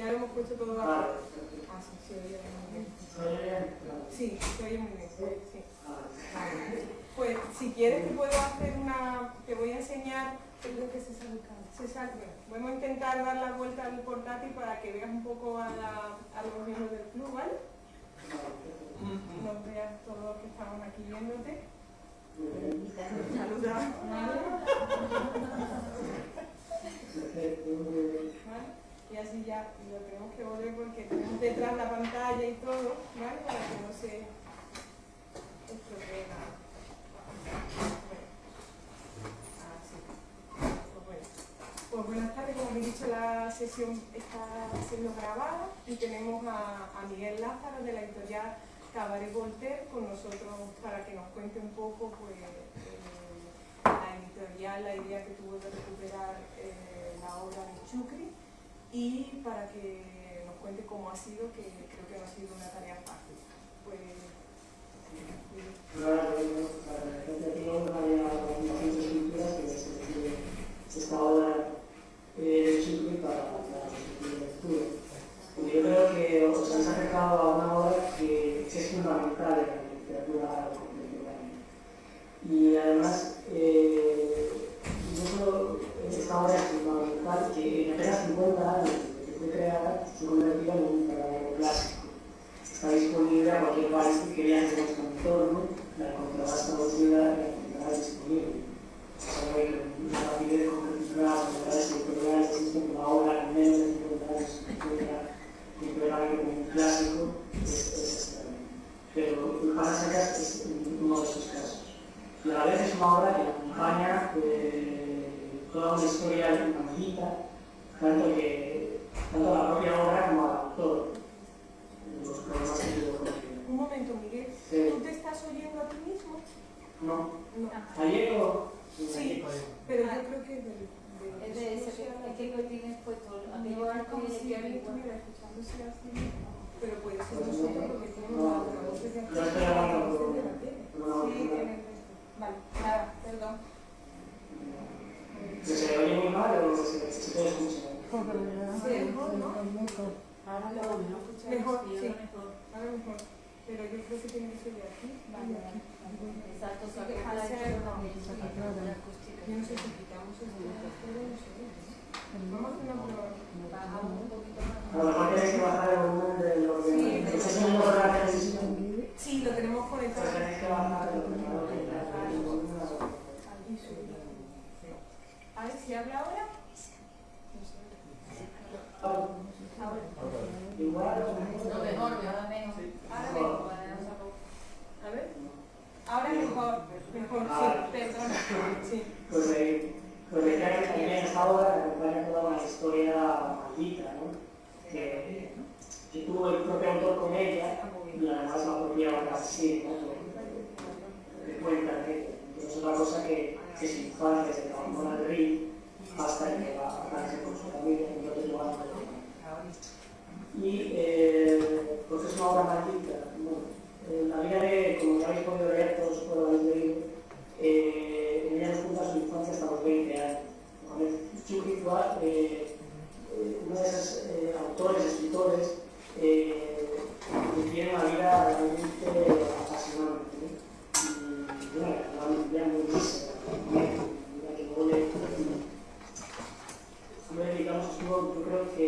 final hemos puesto todo aquí. Ah, sí, se oye muy bien. ¿Se oye bien? Sí, se oye muy bien. Sí. Pues si quieres te puedo hacer una... Te voy a enseñar... Creo que se sale. Vamos a intentar dar la vuelta al portátil para que veas un poco a los miembros del club, ¿vale? Nos veas todos los que estamos aquí viéndote. Saluda. Y así ya lo tenemos que volver porque tenemos detrás la pantalla y todo, ¿vale? Para que no se estropee nada. Pues buenas tardes, como habéis dicho, la sesión está siendo grabada y tenemos a Miguel Lázaro de la editorial Cabaret Voltaire con nosotros para que nos cuente un poco pues, la editorial, la idea que tuvo de recuperar la obra de Chucri y para que nos cuente cómo ha sido, que creo que no ha sido una tarea fácil. Pues, Claro, la gente aquí no había muchas escrituras que esta obra de Chucri para la lectura. Porque yo creo que os han acercado a una obra que es fundamental en la literatura contemporánea. Y además, no solo esta obra es fundamental, que en apenas 50 años desde que fue creada se convertía en un verdadero clásico. Está disponible a cualquier país que quiera en nuestro entorno, la encontrarás traducida y la encontrarás disponible. Sabe que una rapidez competitiva, las novedades editoriales existen una obra en menos de 50 años que encuentra completamente como un clásico, es extraño. Pero el Panasecas es uno de esos casos. Y a la vez es una obra que acompaña toda una historia maldita, tanto la propia obra como al autor. Los problemas que tuvo con ella. un momento, Miguel, Sí. ¿tú te estás oyendo a ti mismo? No. No. ¿Ayer o...? Sí, pero yo creo que Es de ese que tienes puesto no es como si alguien estuviera escuchándose así, pero puede ser nosotros porque tenemos la voz de aquí. Yo estoy hablando por Sí, en el resto. Vale, nada, perdón. ¿Se oye muy mal o se puede escuchar? Sí, mejor, ¿no? Ahora lo escuchas Mejor, sí, sí. mejor. Ahora mejor. Pero yo creo que tiene que ser de aquí. Vale, vale. Exacto, o sea, Sí, que al para ser- eso la acústica. Yo no sé si quitamos esto, pero no sé. Vamos a hacer una prueba. Bajamos un poquito más. A lo mejor tenéis que bajar el volumen de lo que... Sí, ¿Estás haciendo la televisión? Sí, lo tenemos Pues conectado. tenéis que bajar el volumen. A ver si habla ahora. Ahora. Igual o No, mejor. mejor, ahora menos. Ahora mejor. A ver. Ahora mejor. Mejor, sí, perdón. Sí. Pues decía que también esta obra acompaña toda una historia maldita, ¿no? Que tuvo el propio autor con ella y además la propia obra así, ¿no? Que cuenta que no es otra cosa que su infancia se abandona al río hasta que va a casarse con su familia, entonces lo hace. Y pues es una obra maldita. Bueno, la vida de, como ya habéis podido leer, todos lo habéis leído, ella nos cuenta su infancia hasta los 20 años. Chucri fue uno de esos autores, escritores, que tiene una vida realmente apasionante, ¿no? Y bueno, una vida muy mísera, que no le digamos, yo creo que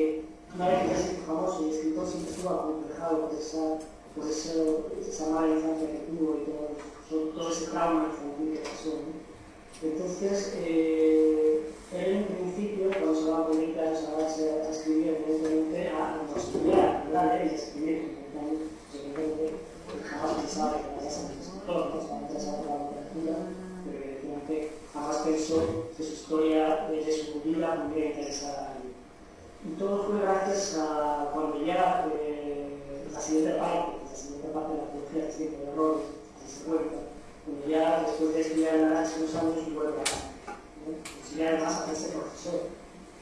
una vez que se hizo famoso y escritor siempre estuvo acomplejado por esa mala infancia que tuvo y todo ese trauma infantil que pasó, ¿no? Entonces, él en un principio, cuando se va a poner a escribir, evidentemente, a estudiar, a leer y a escribir, evidentemente, jamás pensaba que vaya a ser escritor, no estaba interesado en la literatura, pero evidentemente jamás pensó que su historia de su vida pudiera interesar a alguien. Y todo fue gracias a cuando ya la siguiente parte de la teología que siempre de errores, así se cuenta, cuando ya después de estudiar en Arancha unos años y vuelve a estudiar además a ser profesor,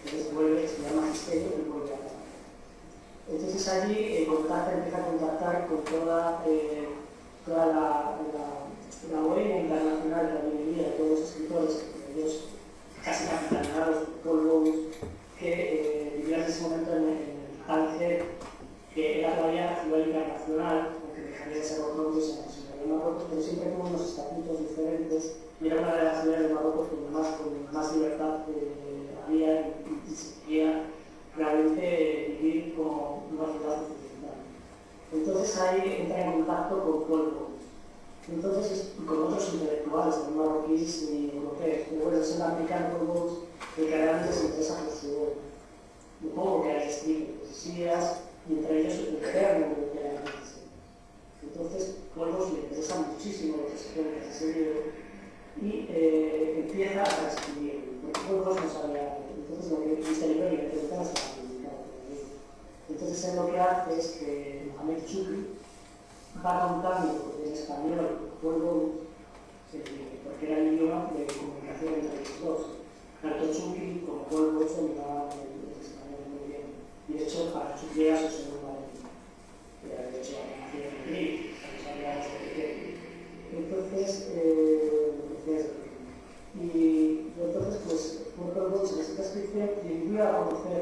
entonces vuelve a estudiar magisterio y vuelve a Arancha. Entonces allí empieza a contactar con toda la bohemia internacional de la librería de todos los escritores, ellos casi capitalizados por Paul Bowles, que vivían en ese momento en el y era una de las ciudades de Marruecos con más libertad había y se podía realmente vivir como una ciudad occidental. Entonces ahí entra en contacto con Paul Bowles. Entonces, con otros intelectuales, no marroquíes ni europeos, pero bueno, es el americano Paul Bowles el que realmente se interesa por su obra. Un poco que hay escrito poesías y entre ellos el Eterno que hay en entonces, Paul Bowles le interesa muchísimo lo que se cuenta en ese libro y empieza a escribir, porque Paul Bowles no sabía, entonces lo que este libro le interesa es para publicar. Entonces él lo que hace es que Mohamed Chukri va contando en español Paul Bowles, porque era el idioma de comunicación entre los dos. Tanto Chukri como Paul Bowles se miraban el español muy bien. Y de hecho, para Chukri era su segunda lengua. De hecho, nació en Madrid, no sabía desde pequeño. Entonces, pues, Paul Bowles en esta descripción le dio a conocer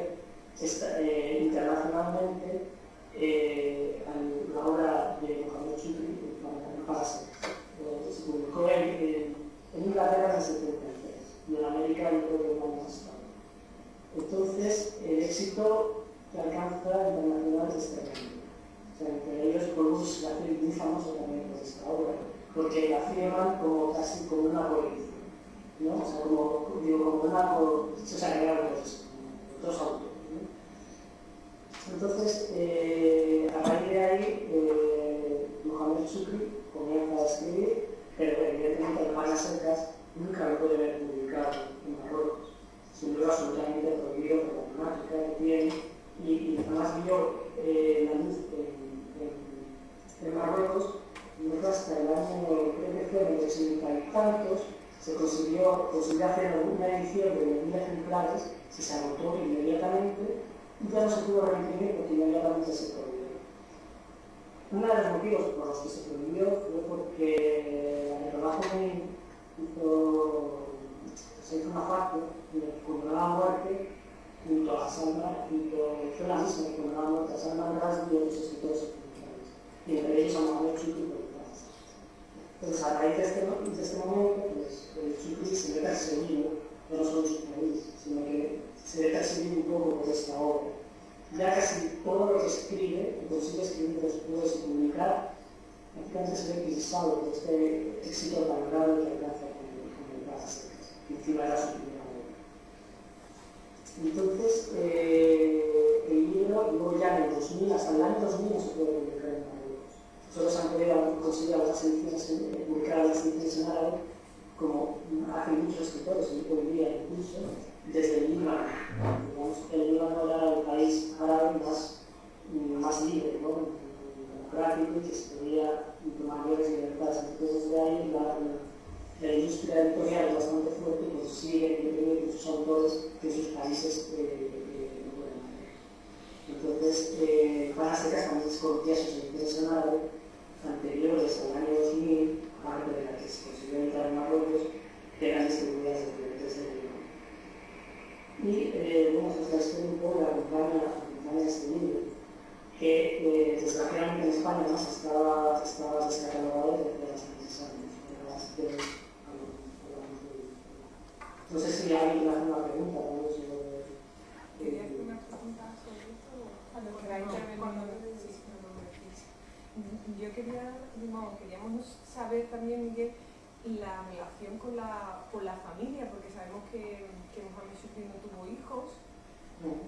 internacionalmente la obra de Mohamed Chukri para se publicó en Inglaterra en el 73 y en América yo creo que un año más tarde. Entonces el éxito que alcanza internacional es tremendo. O sea, entre ellos Paul Bowles se hace muy famoso también por esta obra, porque la firman como casi como una coalición, ¿no? O sea, como una se sacaron dos autores. Entonces, a raíz de ahí, Mohamed Chukri comienza a escribir, pero evidentemente Hermanas Secas nunca lo puede ver publicado en Marruecos. Es un libro absolutamente prohibido por la temática que tiene y además vio la luz en Marruecos, no hasta el año, creo que fue en el 60 y tantos, se consiguió hacer una edición de 1000 ejemplares, se agotó inmediatamente y ya no se pudo reimprimir porque inmediatamente se prohibió. Uno de los motivos por los que se prohibió fue porque la Metodología se hizo una parte que condenaba a muerte junto a Salman, fue la misma que condenaba a muerte a Salman Rushdie y otros escritores occidentales, y entre ellos a Mohamed Chukri por el caso. Entonces, a raíz de este momento, pues, Chukri se ve perseguido, no solo en su país, sino que se ve perseguido un poco por esta obra. Ya casi todo lo que escribe, que consigue escribir después y publicar, prácticamente se ve pisado por este éxito tan grande que alcanza con el Hermanas Secas, que encima era su primera obra. Entonces, el libro, luego ya en el 2000, hasta el año 2000 no se puede publicar en Marruecos. Solo se han podido conseguir las ediciones, publicar las ediciones en árabe, como hacen muchos escritores hoy día incluso, desde el Líbano. Digamos que el Líbano era el país árabe más libre, ¿no? Democrático, y que se podía tomar mayores libertades. Entonces, desde ahí la industria editorial es bastante fuerte y consigue imprimir muchos autores que sus países no pueden hacer. Entonces, Hermanas Secas también se conocía sus ediciones en árabe anteriores al año 2000, aparte de la que se consiguió editar en Marruecos, que eran distribuidas desde el Líbano. Y bueno, pues la historia un poco la acompaña de este libro, que desgraciadamente en España no se estaba descatalogado desde hace muchos años. No sé si alguien quiere hacer una pregunta también sobre. ¿Quería hacer una pregunta sobre esto? Cuando queráis intervenir. Yo queríamos saber también, Miguel, la relación con la familia, porque sabemos que Mohamed Chukri no tuvo hijos,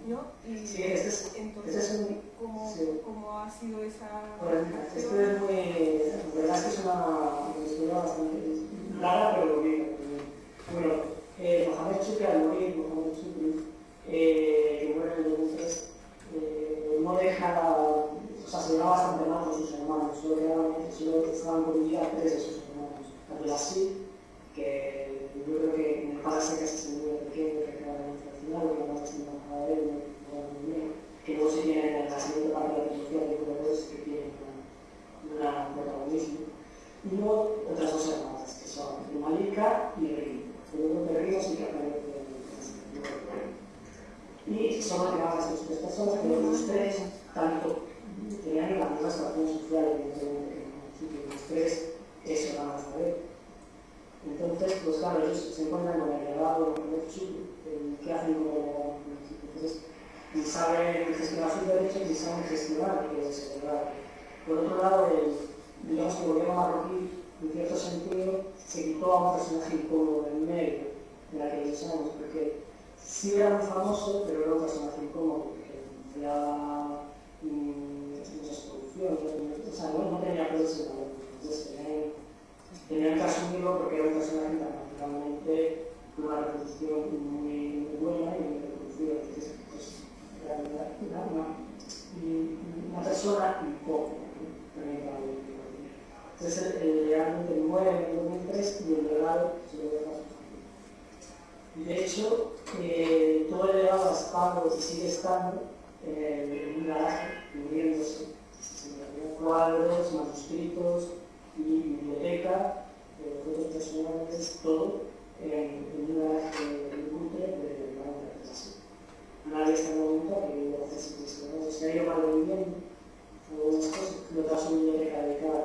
¿no? Y sí, entonces, ¿cómo ha sido esa relación? Esto es muy, la verdad es que es una historia bastante rara, pero bien. Bueno, Mohamed Chukri al morir, que muere en el 2003, no deja, o sea, se llevaba bastante mal con sus hermanos, solo estaban con vida 3 de sus hermanos. Abdelaziz, que yo creo que en Hermanas Secas es el niño pequeño que acaba de entrar al final, que además es una de él, que luego se tiene en la siguiente parte de la trilogía de jugadores que tienen un protagonismo. Y luego otras dos hermanas, que son Malika y Rin. Yo creo que Rin sí que aparece en y son motivadas a estas tres personas, pero los tres, tanto tenían la misma situación social, evidentemente, que los tres eso van a saber. Entonces, pues claro, ellos se encuentran con el legado de Chucky, que hacen como legado. Entonces, ni saben gestionar sus derechos, ni saben gestionar que es el legado. Por otro lado, digamos que el gobierno marroquí, en cierto sentido, se quitó a un personaje incómodo en medio de la que ellos años, porque sí era muy famoso, pero era un personaje incómodo, porque empleaba muchas producciones, o sea, no tenía pelos en la boca. Entonces tenían que asumirlo porque era un personaje internacionalmente con una reproducción muy buena y muy reproducida. Entonces, pues, era una persona incómoda, también para mí. Entonces, realmente muere en el 2003 y el legado se lo deja a su familia. Y de hecho, todo el legado ha estado y sigue estando en un garaje, cubriéndose. Cuadros, manuscritos y biblioteca, fotos personales, todo en un garaje cutre de la interpretación. Nadie está en el momento que vive hace 7 años, se ha ido mal viviendo, algunas cosas, lo que su biblioteca dedicada,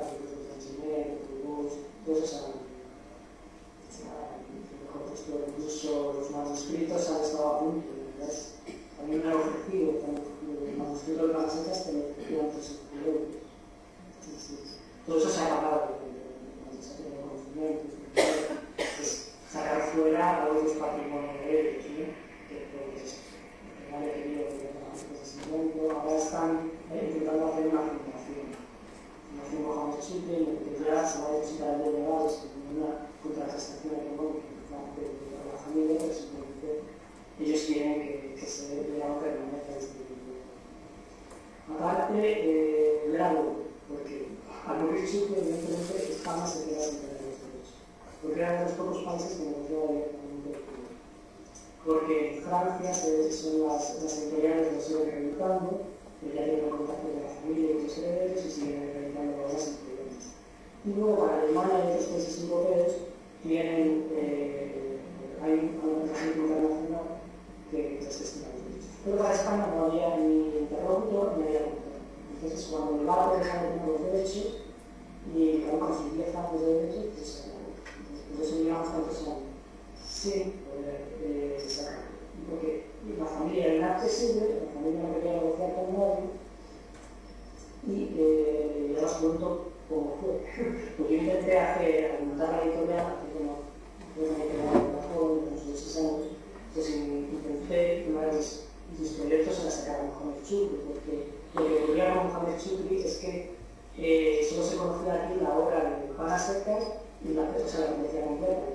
todos esos incluso los manuscritos han estado a punto. A mí me han ofrecido los manuscritos de las secas que me ofrecían 3.000 euros. Todo eso se ha acabado cuando se ha tenido conocimiento, sacar fuera a los patrimonios de ellos, que nadie ha querido ahora están intentando hacer una fundación. Mohamed Chucky, que ya se va a necesitar de legales con una contraprestación económica para la familia, pero simplemente ellos quieren que se vea permanezca distribuido. Aparte, grado, porque al morir Chucky, evidentemente, España se queda sin tener los derechos, porque era de los pocos países que negociaba directamente el público. Porque en Francia son las editoriales que lo siguen reeditando, ya tienen contacto con la familia y los herederos y siguen realizando obras increíbles. Y luego para Alemania y otros países europeos tienen, hay una organización internacional que les gestiona los derechos. Pero para España no había ni interlocutor ni había contacto. Entonces cuando el barco deja de tener los derechos y con sus 10 años de derechos, pues eso llevamos tantos años sin poder sacarlo. Porque la familia era inaccesible, la familia no quería negociar con nadie y ya os cuento cómo fue. Pues yo intenté montar la editorial, que no fue una editorial de la joven, de unos 6 años, pues intenté una de mis proyectos era sacar a Mohamed Chucky, porque lo que ocurría con Mohamed Chucky es que solo se conocía aquí la obra de Pana Seca y la poesía completa.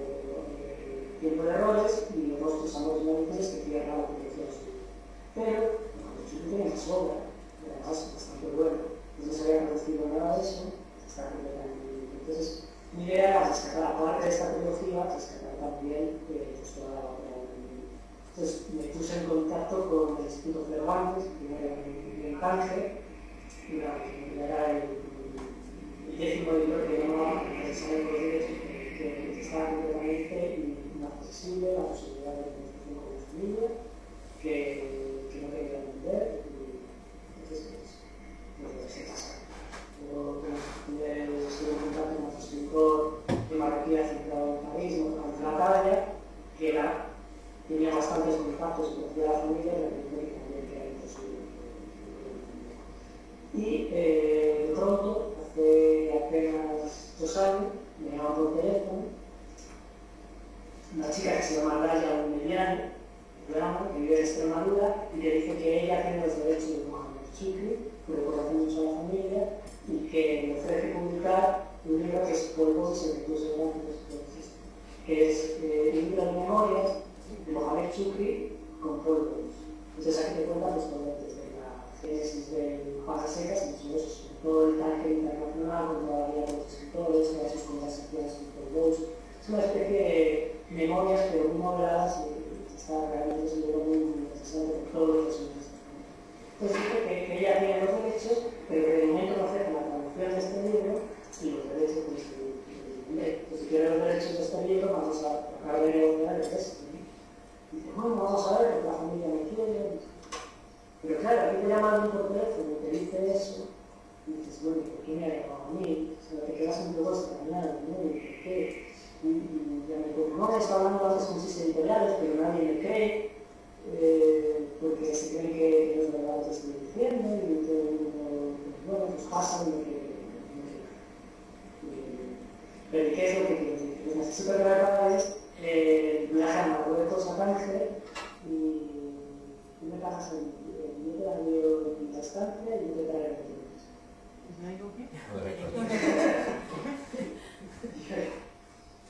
Tiempo de errores y los rostros ambos móviles que cierran la producción suya. Pero, cuando Chucky tiene más obra, y además bastante bueno, no se había producido nada de eso, está completamente libre. Entonces, mi idea era rescatar, aparte de esta trilogía, rescatar también toda la obra del libro. Entonces, me puse en contacto con el Instituto Cervantes, primero en Tánger, y era el 10º editor que llamaba Interesante por los derechos, que estaba completamente inaccesible a la posibilidad de comunicación con la familia, que no quería vender, y entonces no puede ser pasado. Luego estuve en contacto con otro escritor de marroquí centrado en París, Mohamed Latalla, que tenía bastantes contactos, conocía a la familia, pero que también era imposible. Y de pronto, hace apenas 2 años, me llamaron por teléfono una chica que se llama Raya Mediani, que vive en Extremadura, y que dice que ella tiene los derechos de Mohamed Chucky, que le conoce mucho a la familia, y que le ofrece publicar un libro que es Polvos y Secretos Grandes, que es un libro de memorias de Mohamed Chucky con polvos. Entonces aquí te cuenta pues, desde la génesis del Pana Secas, todo el Tánger internacional, con toda la vida de los escritores, todas sus conversaciones con polvos. Es una especie de memorias, pero muy modeladas, y está realmente un libro muy interesante por todos los personajes. Entonces dice que ella tiene los derechos, pero que de momento no ofrece la traducción de este libro y los derechos de este libro. Pues si quiere los derechos de este libro, vamos a acabar de negociar el texto. Dice, bueno, vamos a ver, porque la familia me quiere. Pero claro, aquí te llaman por teléfono y te dice eso, y dices, bueno, ¿por qué me ha llamado a mí? O sea, te quedas un poco extrañado, ¿no? ¿Y por qué? y ya me confirmó que estaba hablando antes con 6 editoriales, pero nadie me cree, porque se cree que no es verdad lo que estoy diciendo, y todo el mundo, bueno, pues pasa lo que... Pero ¿qué es lo que quiero decir? Pues necesito que me pagues viaje a Marruecos, a Tánger, y me pagas el billete de avión y la estancia y yo te traigo el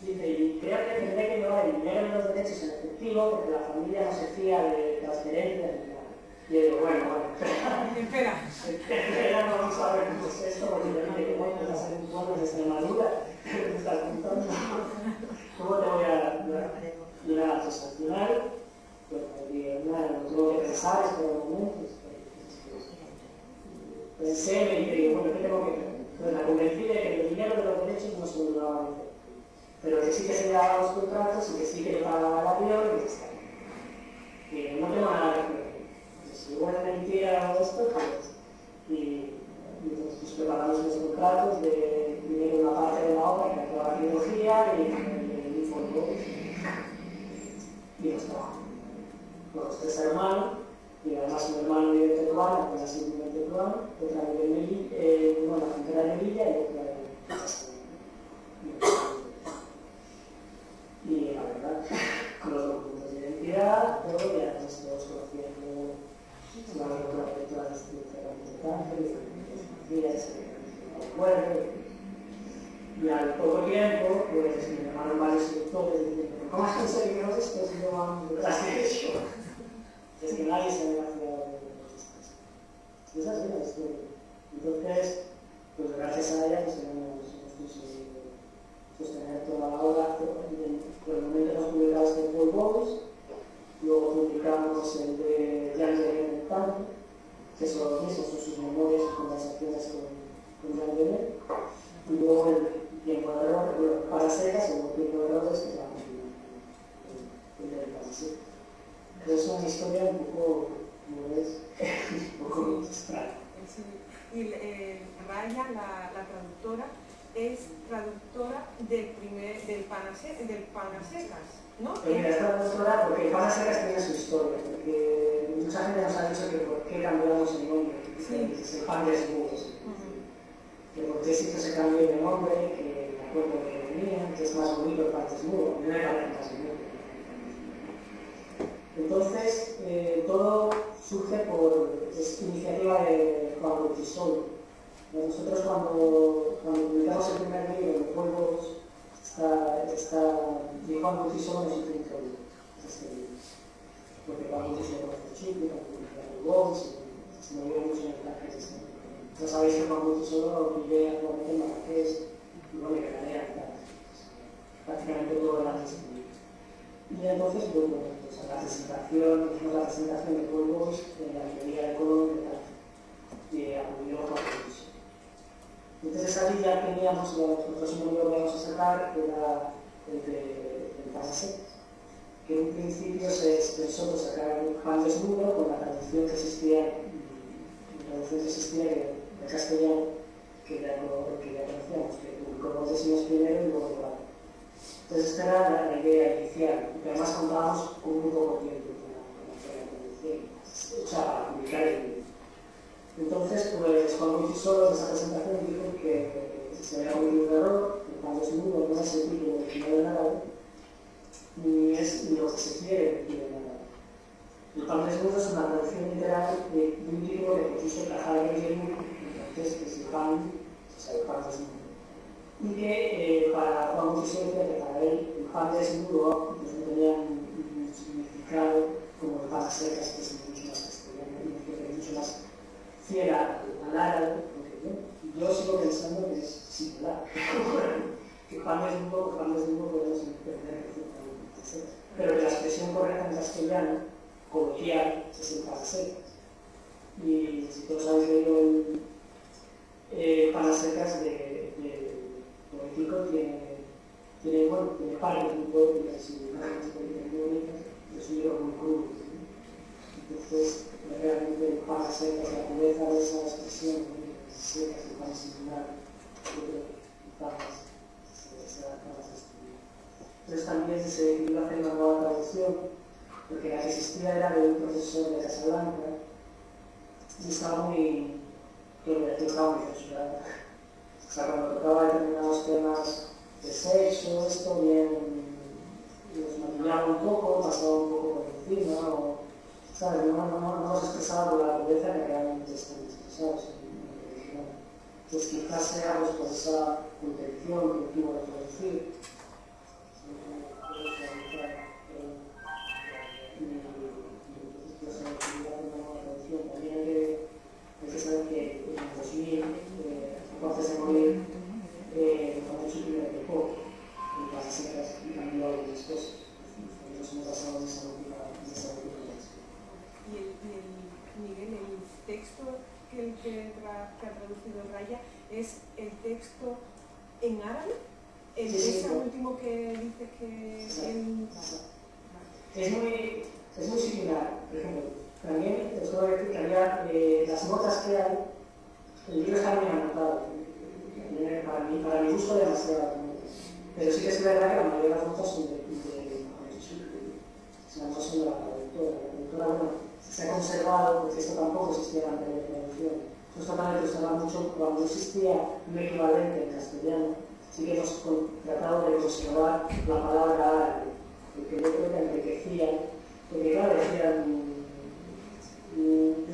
Dice, y creo que tendré que llevar el dinero de los derechos en efectivo porque la familia no se fía de transferencias ni nada. Y yo digo, bueno, espera, no vamos a ver cómo es esto, porque yo dije que bueno, vas a hacer un pueblo de Extremadura, te estás contando. ¿Cómo te voy a dar? Y nada, pues al final, pues digo, nada, lo tengo que pensar, espera un momento. Pensé y digo, bueno, ¿qué tengo que hacer? Pues la convencí de que el dinero de los derechos no se me lo daba a hacer, pero que sí que se daban los contratos y que sí que le pagaba el avión y que está. Y no tengo nada que hacer. Si hubo una mentira o esto, pues. Y entonces pues, preparamos los contratos de dinero una parte de la obra, que acaba la trilogía y el informe. Y los trabajos. Con los 3 hermanos. Y además un hermano vive en Tetuán, una simplemente Tetuán, otra vive en Melilla, bueno, la frontera de Melilla y otra en Castellón. Y la verdad, con los documentos de identidad, todo, y además todos conociendo la otra de Tánger, y acuerdo. Y al poco tiempo, pues me llamaron varios directores diciendo, ¿cómo has conseguido esto si no han hecho? Es que nadie se había fiado de las cosas. Esa es la historia. Entonces, pues gracias a ella, pues hemos conseguido sostener toda la obra. Por el momento hemos publicado este Paul Bowles, luego publicamos el de Jan Genet en Tanto, que son los mismos, son sus memorias y conversaciones con Jan Genet, y luego el Tiempo de Error, para secas, el Tiempo de Errores, que vamos a el del Paseo. Es una historia un poco, como ves, un poco extraña. Y Raya, la traductora, es traductora del Panasecas, ¿no? Pero mira, es traductora porque el Panasecas tiene su historia, porque mucha gente nos ha dicho que por qué cambiamos el nombre, que es el pan desnudo, que por qué sí que se cambió de nombre, que me acuerdo que venía, que es más bonito el pan desnudo, no me parece más bonito. Entonces, todo surge por iniciativa de Juan Cortisol. Nosotros cuando publicamos el primer libro de Pueblos, Juan Cortisol nos hizo introducir este libro. Porque Juan Cortisol conoce Chile, cuando publicamos Vox, se movió mucho en el Tánger. Ya sabéis que Juan Cortisol vive actualmente en Marrakech, y bueno, que Canadá y tal. Prácticamente todo el año se publica. Y entonces, bueno, pues la presentación, hicimos la presentación de Pueblos en la librería de Colón de Tánger, y acudió Juan Cortisol. Entonces allí ya teníamos el próximo libro que íbamos a sacar, que era el de Panasecas, que en un principio se pensó por sacar un pan desnudo con la traducción que existía de castellano, que ya conocíamos, que publicó Montesinos primero y luego Eduardo. Entonces esta era la idea inicial, porque además contábamos con muy poco tiempo para publicar el libro. Entonces, pues Juan Cortisol en esa presentación dijo que se había cometido un error, que Pan desnudo no es el título original de nada, ni es lo que se quiere decir de nada. El Pan desnudo es una traducción literal de un título que propuso Cajal de Guillermo, entonces que es el pan, o sea, el pan desnudo. Y que para Juan Cortisol decía que para él el pan desnudo pues, no tenía un significado como el pan secas, que es mucho más castellano, que es mucho más fiel al árabe, porque yo sigo pensando que es singular. Que pan desnudo podemos entender perfectamente. Pero que la expresión correcta en castellano, coloquial, es el Panasecas. Y si todos habéis leído el Panasecas de poético, tiene partes muy poéticas y imágenes políticas muy bonitas, es un libro muy crudo. Entonces, realmente el Panasecas, la pureza de esa expresión, secas y pan singular, yo creo que quizás se adapta más a estudiar. Entonces también se decidió hacer una nueva traducción, porque la que existía era de un profesor de Casablanca y estaba muy censurada. O sea, cuando tocaba determinados temas de sexo, esto bien los maquillaba un poco, pasaba un poco por encima, o, ¿sabes? No los expresaba con la pureza que realmente están expresados en el original. Entonces quizás sea pues, por esa intención que tuvo de traducir. También hay que saber que en 2000, antes de morir, cuando su primer equipo, en las secas y cambió algunas cosas. Nos hemos basado en esa última Miguel, el texto que ha traducido Raya es el texto en árabe, ese último que dices que es muy similar. Por ejemplo, también les puedo decir que había las notas que hay, el libro está muy anotado, para mi gusto demasiado, pero sí que es verdad que la mayoría de las notas son de no son de la traductora. La traductora, bueno, se ha conservado, porque esto tampoco existía antes de la traducción. Nosotros también usamos mucho cuando existía un equivalente en castellano, sí que hemos tratado de conservar la palabra árabe, porque yo creo que enriquecía, porque claro, decían,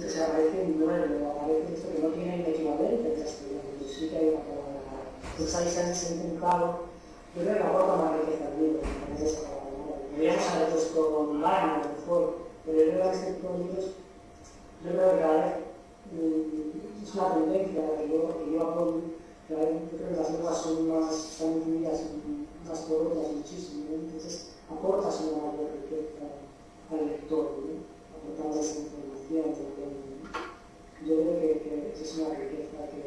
se aparece un nuevo, aparece esto que no tiene un equivalente en castellano, entonces sí que hay una palabra árabe. Entonces ahí se han intentado, yo creo que aporta más riqueza al libro, con esa palabra. Podríamos haber puesto online, a lo mejor, pero yo creo que este tipo de libros, yo creo que cada vez es una tendencia que yo apoyo, que yo creo que las lenguas son están incluidas unas por otras muchísimo, ¿no? Entonces aportas una mayor riqueza al lector, ¿no? Aportando esa información también. Yo creo que es una riqueza que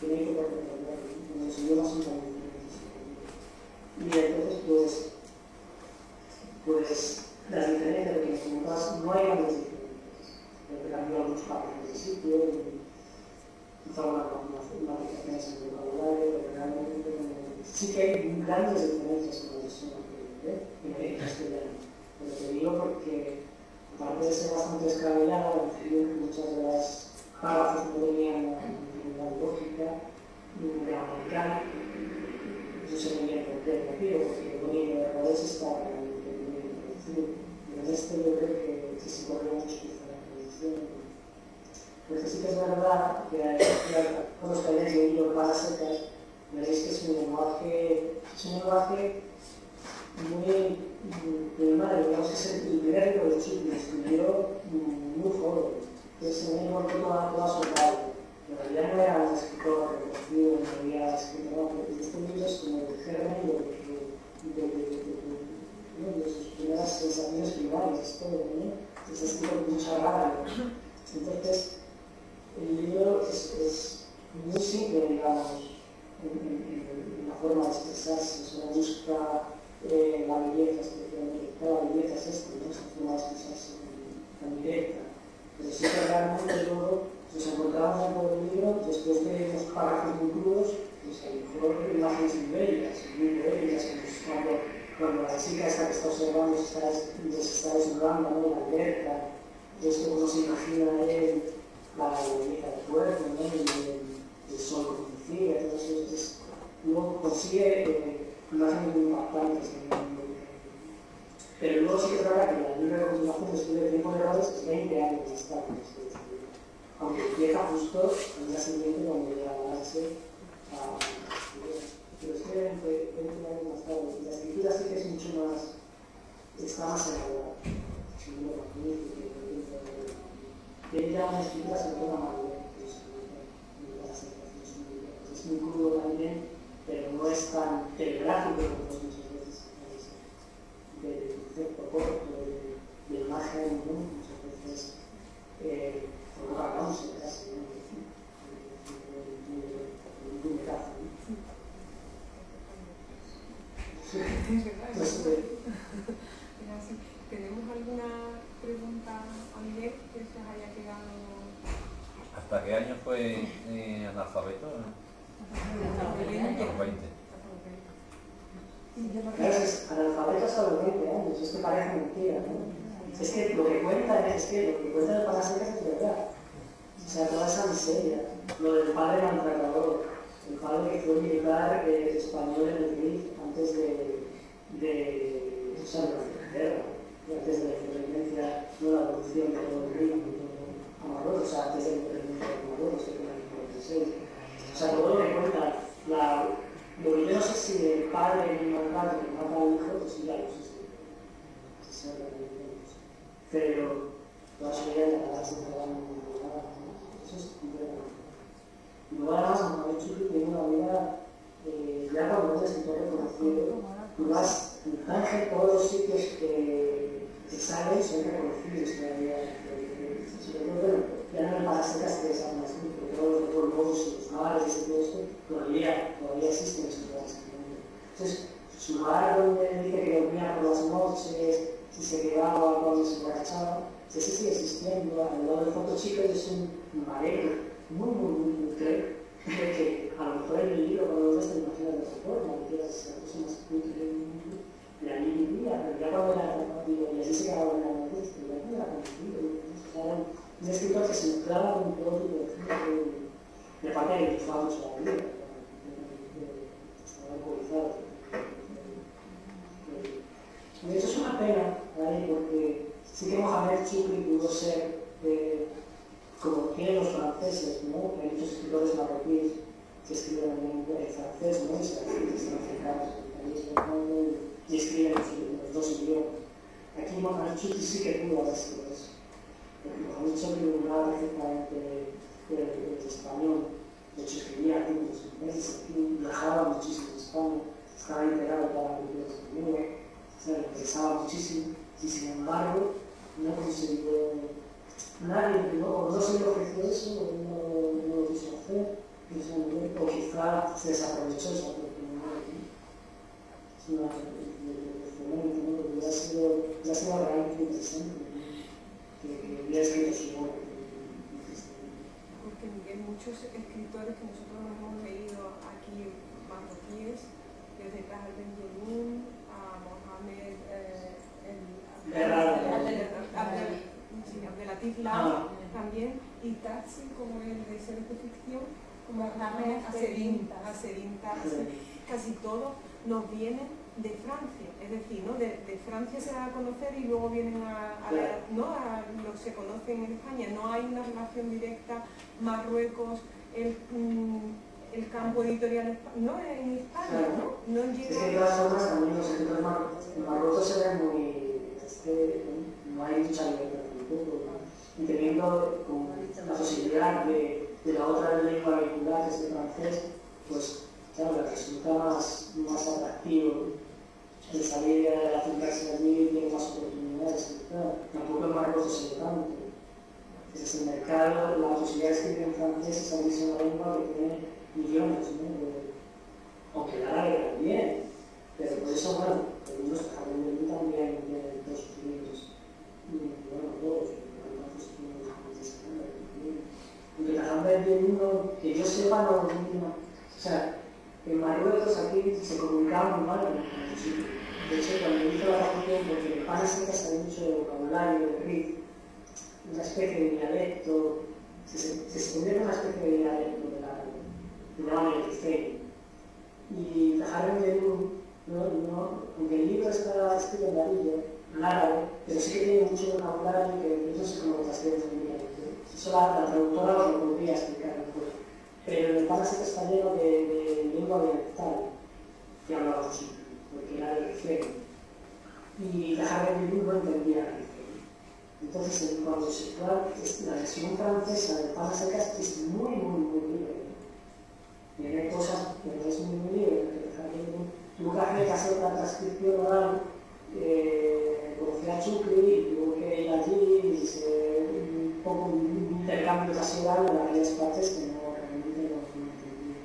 no hay que perder, ¿no? Los idiomas son tan diferentes. Y entonces, pues las diferencias de que en no hay grandes diferencias. He cambiado algunos patrones de sitio, quizá una aplicaciones en el vocabulario, pero realmente sí que hay grandes diferencias en la versión en castellano. Pero te digo porque, aparte de ser bastante descabellada, muchas de las párrafos no tenían la lógica gramatical. Yo sé muy bien por qué lo pido, porque el dominio de errores está realmente bien reducido. Pero en este yo creo que se corrió mucho quizá la traducción. Porque sí que es verdad que con los que hayáis leído Para Secas, veréis que es un lenguaje muy primario, digamos que es el primer libro de Chile, escribió muy joven, que se me volvió toda su padre. En realidad no era un escritor reconocido, no había escrito nada, pero este libro es como el germen de sus primeras sensaciones primarias, todo, ¿no? Es escrito con mucha rabia. Entonces, el libro es muy simple, digamos, en la forma de expresarse, o sea, busca la belleza, especialmente, la belleza es esto, ¿no? Esa forma de expresarse tan directa. Pero sí que realmente luego nos encontramos en el libro, después de unos párrafos muy crudos, pues a lo mejor imágenes muy bellas, cuando la chica esta que está observando se está desnudando, ¿no? En la alberca, esto uno se imagina él, la belleza del cuerpo, ¿no? El sol conducir, entonces luego consigue imágenes muy impactantes. Pero luego sí que es verdad que la libro de continuación después de tiempo de errores es 20 años más tarde. Aunque empieza justo al día siguiente cuando llega a darse a pero es que 20 años más tarde. Y la escritura sí que es mucho más, está más elaborada. Tiene ya una escritura sobre todo madurez. Es muy crudo también, pero no es tan telegráfico como muchas veces del concepto corto, de imagen, ¿no? Muchas veces provoca náusea casi, ¿no? De un cazo, ¿no? ¿Tenemos alguna pregunta a Miguel que se os haya quedado? ¿Hasta qué año fue analfabeto? Hasta los 20. parece mentira, ¿no? Es que lo que cuenta el Panasecas es verdad. O sea, toda esa miseria, lo del padre maltratador, el padre que fue militar español en el RIF antes o sea, durante la guerra, antes de la independencia, no la evolución de todo el RIF, a Marruecos, o sea, antes de la independencia de Marruecos, que fue en el 46. O sea, todo lo que cuenta, lo que yo no sé si el padre en un maltrato que mata al hijo, pues sí, ya lo sé. Pero toda su vida de la se trabajando muy nada, eso es completamente. Y luego además, Mohamed Chukri tiene una vida, ya cuando es escritor reconocido, tú vas en Tánger, todos los sitios que salen son reconocidos todavía. Sobre todo, ya no en Panasecas que es algo más pero todos los bolsos y los bares y todo esto todavía existen en su lugares. Entonces, su bar donde dice que dormía por las noches, si se quedaba cuando se emborrachaba, ese sigue existiendo. Al lado del Fotochico es un barero muy creo que a lo mejor en el libro cuando lo ves te imaginas de otra forma, que quieras ser la cosa más útil del mundo, y allí vivía, pero ya cuando era digo, y así se quedaba en la noche, pero ya no era conocido. Era un escritor que se mezclaba con todo tipo de gente, y aparte le gustaba mucho la vida, estaba alcoholizado. De hecho es una pena ahí porque sí que Mohamed Chukri pudo ser como tienen los franceses, ¿no? Hay muchos escritores marroquíes que escriben en francés, ¿no? Y se están africanos y escriben los dos idiomas. Aquí Mohamed Chukri sí que pudo haber sido eso, porque Mohamed Chukri dominaba perfectamente el español. De hecho escribía artículos en meses aquí, viajaba muchísimo en España, estaba integrado para la cultura española. Se le interesaba muchísimo y sin embargo no consiguió, nadie no se le ofreció eso, no lo quiso hacer, o quizá se desaprovechó esa oportunidad. Es una excelente, ¿no? Porque ha sido realmente interesante que hubiera escrito su obra. Porque Miguel, muchos escritores que nosotros nos hemos leído aquí marroquíes, desde Tahar Ben Jelloun a Mohamed Abdelatif Lam también, y Taxi, como el de Seres de Ficción, como Mohamed Hasedin Taxi, casi todos nos vienen de Francia, es decir, ¿no? de Francia se da a conocer y luego vienen los se conocen en España, no hay una relación directa Marruecos, el campo editorial no en España, ¿no? No llega. Es que de todas formas también los escritores en Marruecos se ven muy, no hay mucha libertad tampoco, y teniendo la posibilidad de la otra lengua vehicular, que es el francés, pues claro, les resulta más atractivo el salir a acercarse allí y tiene más oportunidades. Claro, tampoco en Marruecos se ve tanto. Es el mercado, la posibilidad de escribir en francés es abrirse una lengua que tiene millones, ¿no? Aunque el árabe también, pero por eso, bueno, el mundo está aprendiendo también de todos sus libros. Bueno, todos, aunque Tahar Ben Jelloun, que yo sepa, no, o sea, en Marruecos aquí se comunicaba muy mal con el sitio. De hecho, cuando hizo la traducción, porque en Panasecas hay mucho vocabulario, de RIF, una especie de dialecto, se convierte en una especie de dialecto del árabe, que llaman el Tifei. Y Tahar Ben Jelloun, aunque el libro está escrito en árabe, pero sí que tiene mucho vocabulario que no sé cómo lo transcribe en dialecto. Eso la traductora lo podría explicar mejor. Pero el Panasecas está lleno de lengua oriental, que hablaba así, porque era el Tifei. Y Tahar Ben Jelloun no entendía el Tifei. Entonces, cuando se fue la versión francesa de Panasecas es muy libre. Tiene cosas que no es muy libre. Lucas le hacer la transcripción oral, conocía a Chukri y tuvo que ir allí y un poco un intercambio casi oral en aquellas partes que realmente no entendía.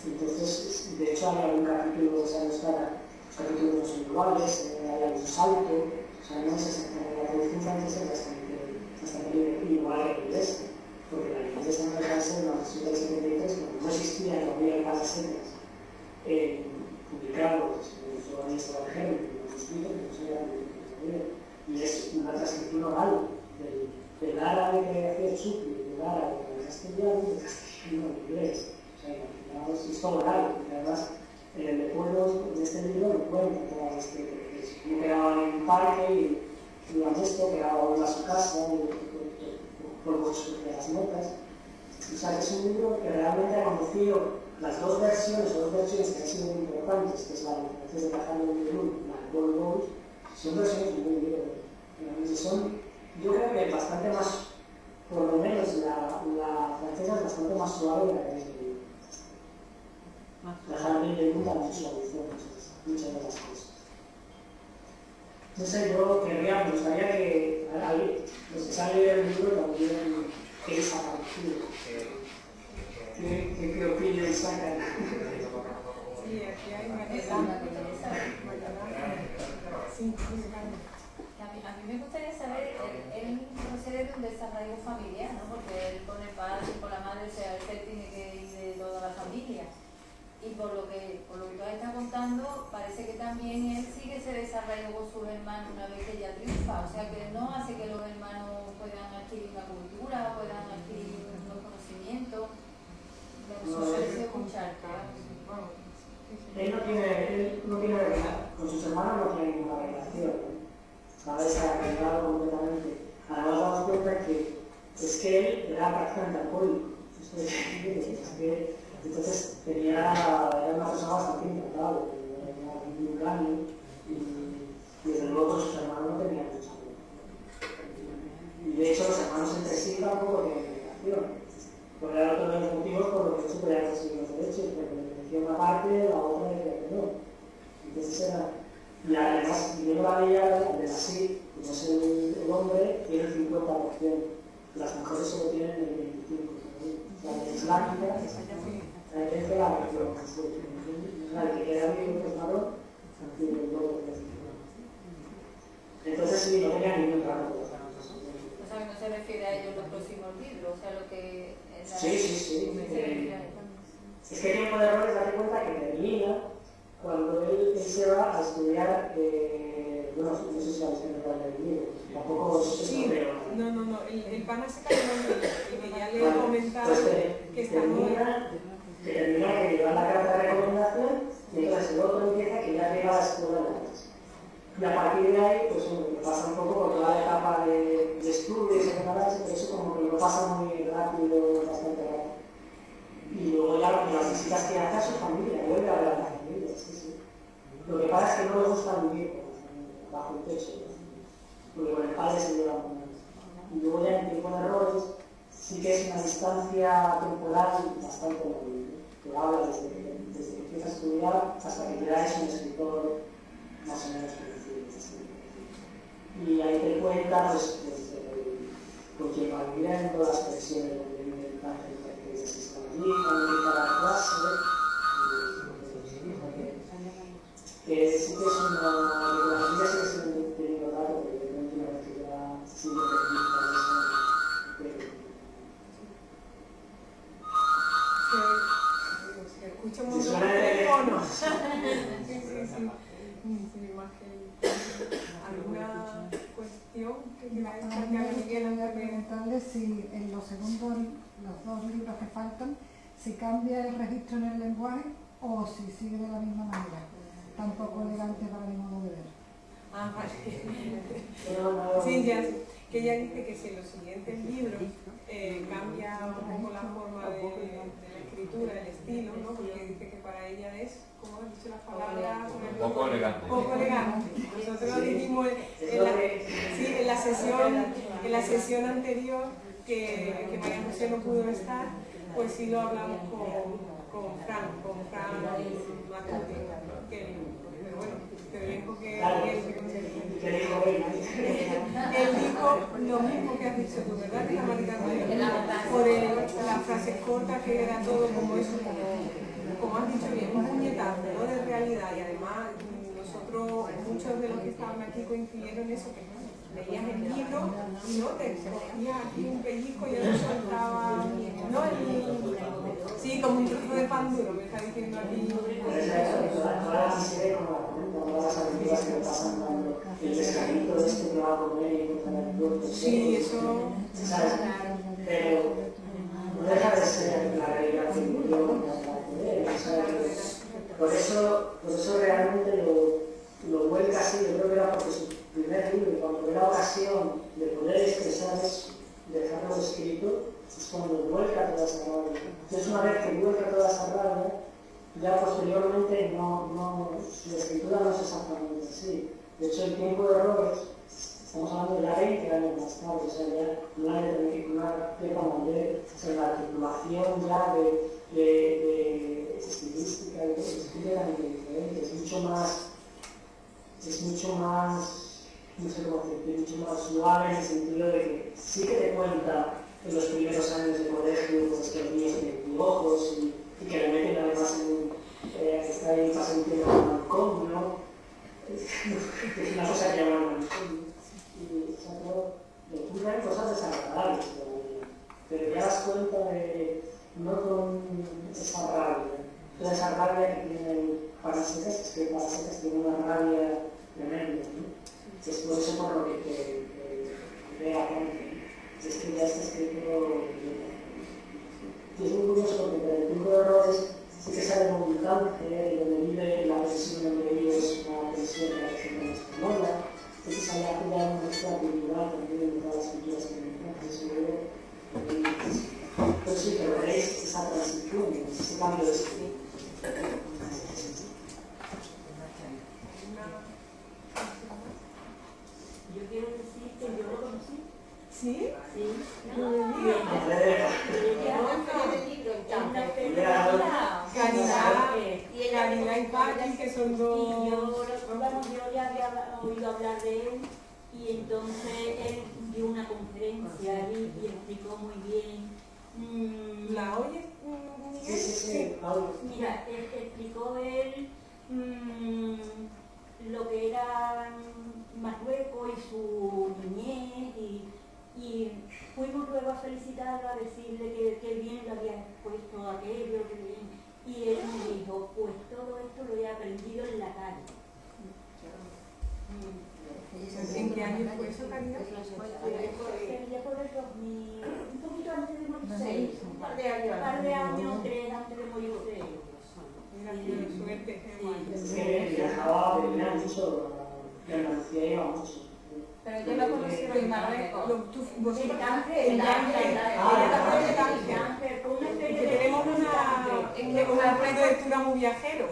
Entonces, de hecho, hay algún capítulo que se ha mostrado, los capítulos no son iguales, hay algún salto. O sea, no es exactamente, la traducción francesa es bastante igual que la inglesa, porque la inglesa en el caso de la versión del 73, cuando no existía todavía el Panasecas publicados en su año extranjero, en los escritos, que no se habían oral, del árabe que hacía el Sufi, del árabe al castellano, del castellano al inglés. O sea, imaginaos, es todo oral, porque además de pueblos, en este libro lo cuenta todas cómo quedaban en un parque y iban esto, quedaba uno a su casa, por las notas. O sea, que es un libro que realmente ha conocido las dos versiones que han sido muy importantes, que es la de Cajano de Lul y la de Paul Bowles, son versiones muy libres. Son, yo creo que bastante más, por lo menos la francesa es bastante más suave de la que es el libro. Cajano de Lul también suavizó muchas de las cosas. No sé, me gustaría que los que se han leído el libro también que es aparecido. ¿Qué opinión sacan? Sí, aquí hay una A mí me gustaría saber, él procede de un desarrollo familiar, ¿no? Porque él con el padre y con la madre, o sea, él tiene que ir de toda la familia. Y por lo que tú estás contando, parece que también él sigue ese desarrollo con sus hermanos una vez que ella triunfa. O sea, que no hace que los hermanos puedan adquirir una cultura, puedan adquirir unos conocimientos. Me gustaría escucharte. Él no tiene relación, con sus hermanos no tiene ninguna relación. Cada vez se ha arreglado completamente. Además, damos cuenta que es que él era practicante alcohólico. Entonces era una persona bastante intratable, tenía 21 años y desde luego sus hermanos no tenían mucha relación. Y de hecho los hermanos entre sí tampoco tenían relación. Porque era otro de los motivos por los que no se podían conseguir los derechos, porque le decía una parte, la otra decía que no. Entonces era... Y además, viendo la ley de la SIC, como es el hombre, tiene el 50%. Las mujeres solo tienen el 25%. La ley islámica, la ley de la religión, la que queda bien que es varón, tiene el doble de 50%. Entonces sí, no tenía ningún trato. O sea, que no se refiere a ello en los próximos libros, o sea, lo que... Sí. Es que tiene un error, date cuenta que termina cuando él se va a estudiar, bueno, no sé si habéis tenido el libro, tampoco sí, no, el pana se cayó y que ya le he comentado pues que estamos... termina que lleva la carta de recomendación y entonces el otro empieza que ya llega a la escuela de artes. Y a partir de ahí, pues pasa un poco por toda la etapa de estudios, pero eso como que lo pasa muy rápido, bastante rápido. Y luego ya las visitas que hace a su familia, vuelve a ver a la familia, sí. Lo que pasa es que no le gusta vivir bajo el techo, porque con el padre se lleva muy mal. Y luego ya en tiempo de errores, sí que es una distancia temporal bastante grande, que habla desde que empieza a estudiar hasta que ya es un escritor más o menos conocido. Y ahí te cuenta pues con quién va viviendo, las presiones del padre que se está allí, cuando empieza a dar clase, que sí que es una biografía, sí que es un tenido dato, porque no tiene una actividad sigue se escucha un montón de teléfono. Sí, más que alguna cuestión que queráis plantear a Miguel antes de preguntarle si en los dos libros que faltan, si cambia el registro en el lenguaje o si sigue de la misma manera, tampoco elegante para mi modo de ver. Ah, vale. Sí, ya, que ella dice que si en los siguientes libros cambia un poco la forma de la escritura, el estilo, ¿no? Porque dice que para ella es, ¿cómo has dicho las palabras? Poco elegante. Poco elegante. Nosotros dijimos en la sesión anterior que María José no pudo estar, pues sí lo hablamos con Fran Matute, pero bueno, te dijo que él dijo lo mismo que has dicho tú, ¿verdad? Que la Marita por las frases cortas, que era todo como eso, como has dicho bien, un puñetazo, ¿no? De realidad. Y además nosotros, muchos de los que estaban aquí coincidieron en eso, que leías el libro y no te cogías aquí un pellizco y ya lo soltaba, ¿no? Sí, como un trozo de pan duro, me está diciendo aquí. Todas las aventuras que pasan cuando el pescadito este que va a comer y encontrar el cuerpo. Sí, eso... ¿Sabes? Pero no deja de ser la realidad que vivió por eso realmente lo vuelca así. Yo creo que era porque su primer libro, y cuando ve la ocasión de poder expresar eso, dejarlo escrito, es cuando vuelca toda esa rabia. Entonces, una vez que vuelca toda esa rabia, ya posteriormente su escritura no es exactamente así. De hecho, el tiempo de errores, estamos hablando de ya 20 años más tarde, o sea, ya una determinada madurez, o sea, la articulación ya de estilística, de cosas que eran diferentes, es mucho más, no sé cómo decir, mucho más suave en el sentido de que sí que te cuenta en los primeros años de colegio, pues que los niños tienen dibujos y que le meten además que está ahí pasa un tiempo en el balcón, ¿no? Es una cosa que llaman balcón. Y le ocurren cosas desagradables, pero ya das cuenta de, no con esa rabia, toda esa rabia que tienen Parasecas, es que Parasecas tiene una rabia tremenda, ¿no? Es por eso por lo que te vea gente, es que ya está escrito. Y es muy curioso porque en el tiempo de errores sí que sale un cáncer y donde vive la pensión donde vive es una pensión de la región española. Sí que sale a jugar una mezcla cultural también en todas las culturas que me pues sí, pero veréis esa transición, ese cambio de estilo. Yo quiero decir que yo lo conocí. ¿Sí? Sí. Caridad y Patti, que son dos... Yo ya había oído hablar de él y entonces él dio una conferencia y explicó muy bien. ¿La oyes? Sí. Mira, explicó él lo que era Marruecos y su niñez y fuimos luego a felicitarlo, a decirle que bien le había expuesto aquello, que bien. Y él me dijo, pues todo esto lo he aprendido en la calle. ¿En qué año fue eso, Caridad? Sería por el 2000, un poquito antes de morirse, un par de años, 3 antes de morirse. Mira, qué suerte. Es que viajaba, venía mucho, la Andalucía iba mucho. Pero yo lo conocí en Marruecos. El Tánger, que tenemos una lectura muy viajero.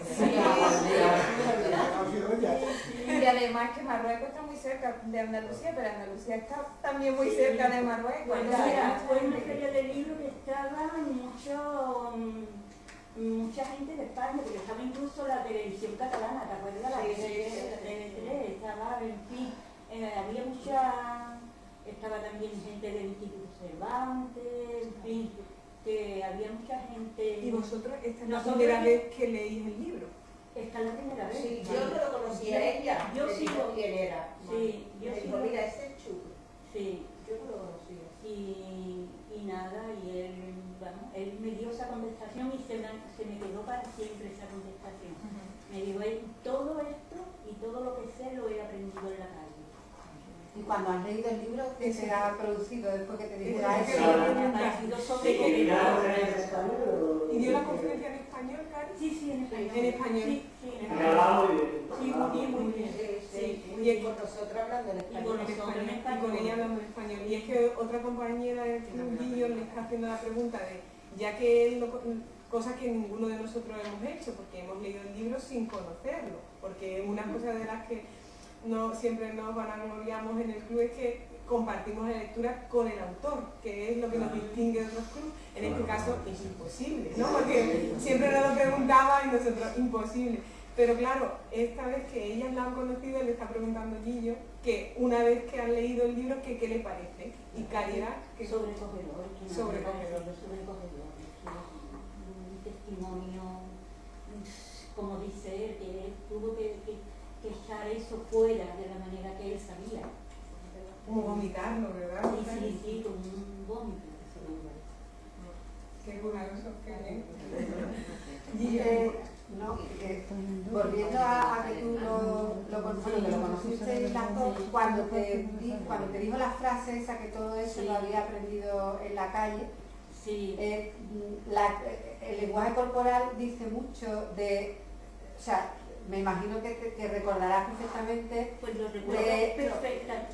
Y además que Marruecos está muy cerca de Andalucía, pero Andalucía está también muy cerca de Marruecos. Bueno, mira, fue una feria de libros que estaba mucha gente de España, porque estaba incluso la televisión catalana, ¿te acuerdas? La TV3, estaba, en fin, había estaba también gente del Instituto Cervantes, en fin, que había mucha gente. ¿Y vosotros esta es la primera vez que leéis el libro? Esta es la primera vez. Sí, yo no lo conocía a ella. Yo me sí dijo quién era. Sí, yo me sí dijo, lo- mira, ese es chulo. Sí, Yo no lo conocía. y nada, y él me dio esa contestación y se me quedó para siempre esa contestación. Me dijo, todo esto y todo lo que sé lo he aprendido en la calle. Y cuando has leído el libro, ¿qué se ha producido después que te dijera Es que eso? Me ha sido sobre ¿Y la conferencia en español? ¿Y dio la conferencia en español, Cari? Sí, en español. En español. Sí, en Me español. hablaba muy bien. Sí, muy bien. Sí. Y Y con nosotros hablando en español. Y con ella hablando en español. Y es que otra compañera del Club Guillo le está haciendo la pregunta de, ya que él cosas que ninguno de nosotros hemos hecho, porque hemos leído el libro sin conocerlo, porque una cosa de las que no siempre nos vanagloriamos en el club es que compartimos la lectura con el autor, que es lo que nos distingue de otros clubes. En este caso es imposible, ¿no? Porque siempre nos lo preguntaba y nosotros imposible. Pero claro, esta vez que ellas la han conocido, le está preguntando Guillo que una vez que han leído el libro, que qué le parece. Y Caridad, que Sobrecogedor. Sobrecogedor. Un testimonio, como dice él, que él tuvo que echar eso fuera de la manera que él sabía. como vomitarlo, ¿verdad? Sí, como un vómito. Qué curioso, qué bien. ¿no? Volviendo a que tú lo conociste las dos, cuando te dijo la frase esa, que todo eso Sí. lo había aprendido en la calle, Sí. el lenguaje corporal dice mucho de, o sea, me imagino que recordarás perfectamente. Pues lo recuerdo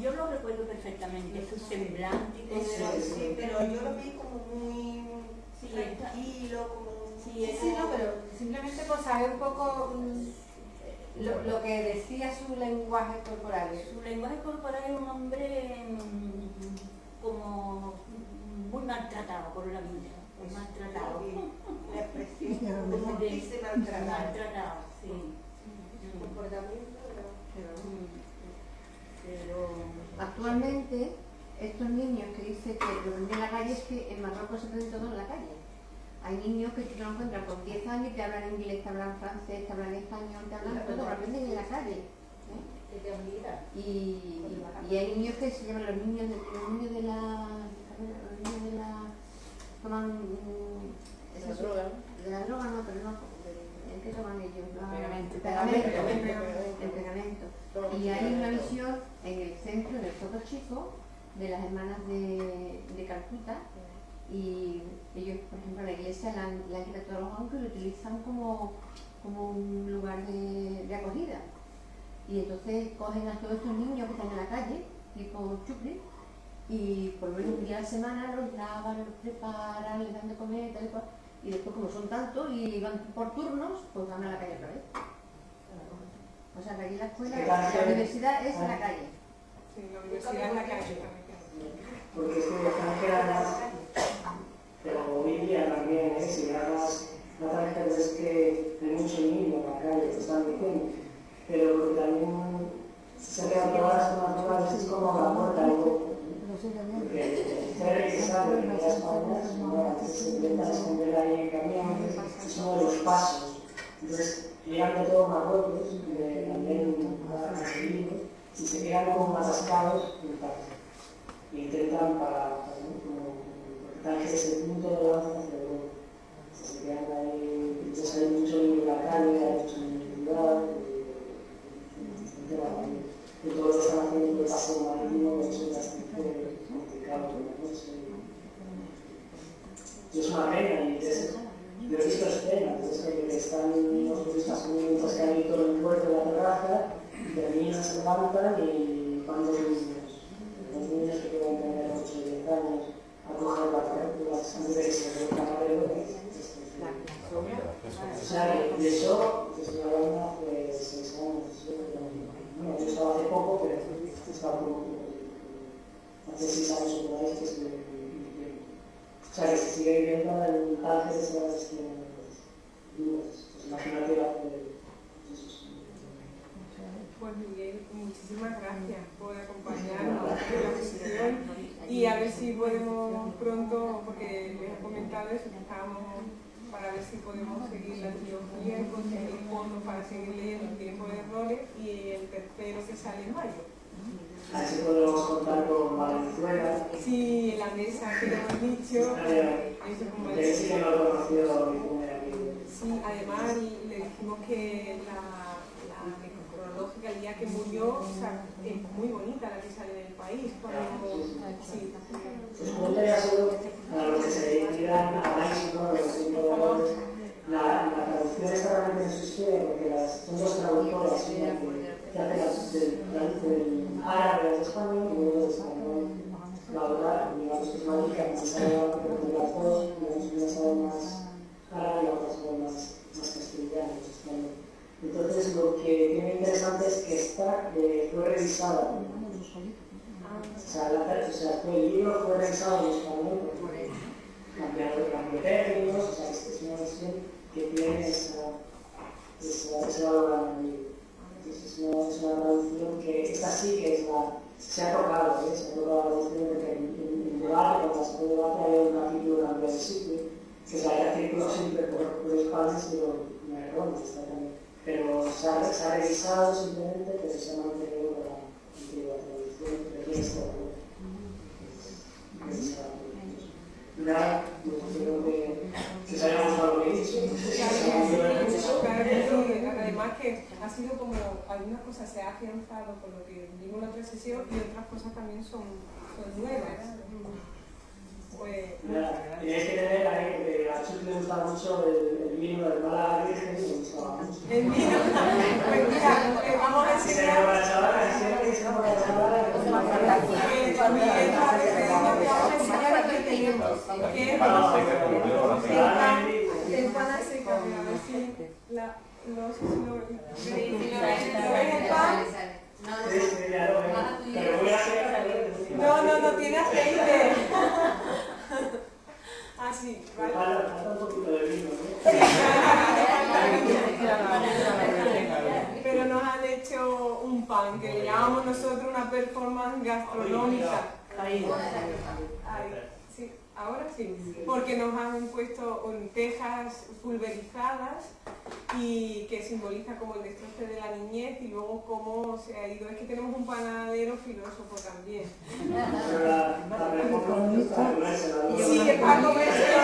yo lo recuerdo perfectamente, su semblante y todo Eso, eso. sí, pero yo lo vi como muy Sí, tranquilo, como... Sí, no, pero simplemente por saber un poco lo que decía su lenguaje corporal. Su lenguaje corporal es un hombre como muy maltratado por la vida, muy maltratado. La expresión, Como como de- dice maltratado. Maltratado, sí. Su comportamiento, Pero Actualmente, estos niños que dice que lo ven en la calle, es que en Marruecos se ven todo en la calle. Hay niños que te lo encuentran con 10 años, te hablan inglés, te hablan francés, te hablan español, te hablan todo, lo aprenden en la calle. que te obliga. Y hay niños que se llaman los niños de la toman La droga, de la droga, no, pero no, ¿en qué toman ellos? El pegamento. Y hay una visión en el centro del Soto Chico de las hermanas de Calcuta, y ellos, por ejemplo, la iglesia la han quitado todos los bancos y lo utilizan como un lugar de acogida. Y entonces cogen a todos estos niños que están en la calle, tipo chupri, y por lo menos un día a la semana los lavan, los preparan, les dan de comer, tal y cual. Y después, como son tantos y van por turnos, pues van a la calle otra vez. O sea, que aquí la escuela, la universidad es en la calle. Sí, la universidad en la calle. Porque es que extranjeras, pero hoy en día también, si hablas extranjeras es que hay mucho niño en la calle, te están diciendo, pero porque también se han quedado todas las zonas, es como la puerta un poco. Porque el ferry que sale de la España, se intenta esconder ahí en camión, es uno de los pasos. Entonces, llegan de todo Marruecos, también a Sevilla, y se quedan como atascados en taxi. Intentan para porque tal que es el punto de lanza hacia luego. Se quedan ahí, entonces hay mucho niño en la calle, hay mucha movilidad, y todos están haciendo el paseo marítimo, que es bastante complicado por la noche. Y es una pena, y yo he visto escenas, es que están los turistas mientras que han ido en el puerto de la terraza, y terminan, se levantan y van los niños que pueden tener 8 o 10 años a coger las antes de que se vuelvan a ver. O sea, y eso, desde la banda hace 6 años. Bueno, yo estaba hace poco, pero estaba hace 6 años o por ahí que estuve viviendo. O sea, que se sigue viviendo en Tánger de esas dudas. Pues imagínate hace Pues Miguel, muchísimas gracias por acompañarnos en la exposición y a ver si podemos pronto, porque les he comentado eso, que estábamos para ver si podemos seguir la trilogía y conseguir fondos para seguir leyendo Tiempo de Errores y el tercero que sale en mayo. Así podemos contar con Valenzuela. Sí, en la mesa que lo hemos dicho, eso con Que sí que Valenzuela. no lo conoció mi primer amigo. Sí, además le dijimos que la cronológica, el día que murió, o sea, es muy bonita la que sale del país. Cuando, sí. Pues me gustaría solo, a los que se dedican a México, la traducción está realmente en su historia, porque son dos traductoras que hacen del árabe al español y luego del español. La otra, digamos que es mágica, que se sabe de las dos, una sabe más árabe y la otra sabe más castellano, español. Entonces, lo que tiene interesante es que esta fue revisada. O sea, el libro fue revisado en español, cambió términos, o sea, es una versión que tiene ese valor añadido. Entonces, es una traducción que esta sí que es se ha tocado la traducción, porque en debate, cuando se hace debate, hay un capítulo también de sitio, que se haya círculo siempre por España, pero no es Roma, está también. Pero se ha revisado simplemente, pero se ha mantenido con la antigua traducción, pero tiene esta nada, creo que se haya gustado lo que he dicho. Claro que cosas se ha afianzado con lo que vimos en la otra sesión y otras cosas también son nuevas. Pues, tenéis que tener ahí, porque a Chuck le gustaba mucho el vino del Málaga Virgen, y le gustaba mucho. el vino, pues mira, vamos a Si se enseñar. para la chavala, si se para la chavala, Pues también está referido que vamos a enseñar aquí tenemos que es Para seca, como digo, para seca. el pan seca, a ver si no sé si lo ves el pan. sí, sí, ya lo veo. Pero voy a hacer No tiene aceite. Ah, sí, vale. falta un poquito de vino, ¿no? Sí, pero nos han hecho un pan que le llamamos nosotros una performance gastronómica. Ahí, sí, ahora sí, porque nos han puesto tejas pulverizadas y que simboliza como el destroce de la niñez y luego cómo se ha ido. Es que tenemos un panadero filósofo también. Pero la performance está gruesa, ¿no? Sí, es para comérselo.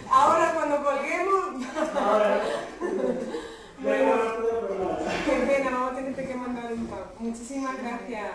Ahora cuando colguemos... Ahora, Bueno, no puedo probar. qué pena, vamos a tener que mandar un pan. Muchísimas gracias.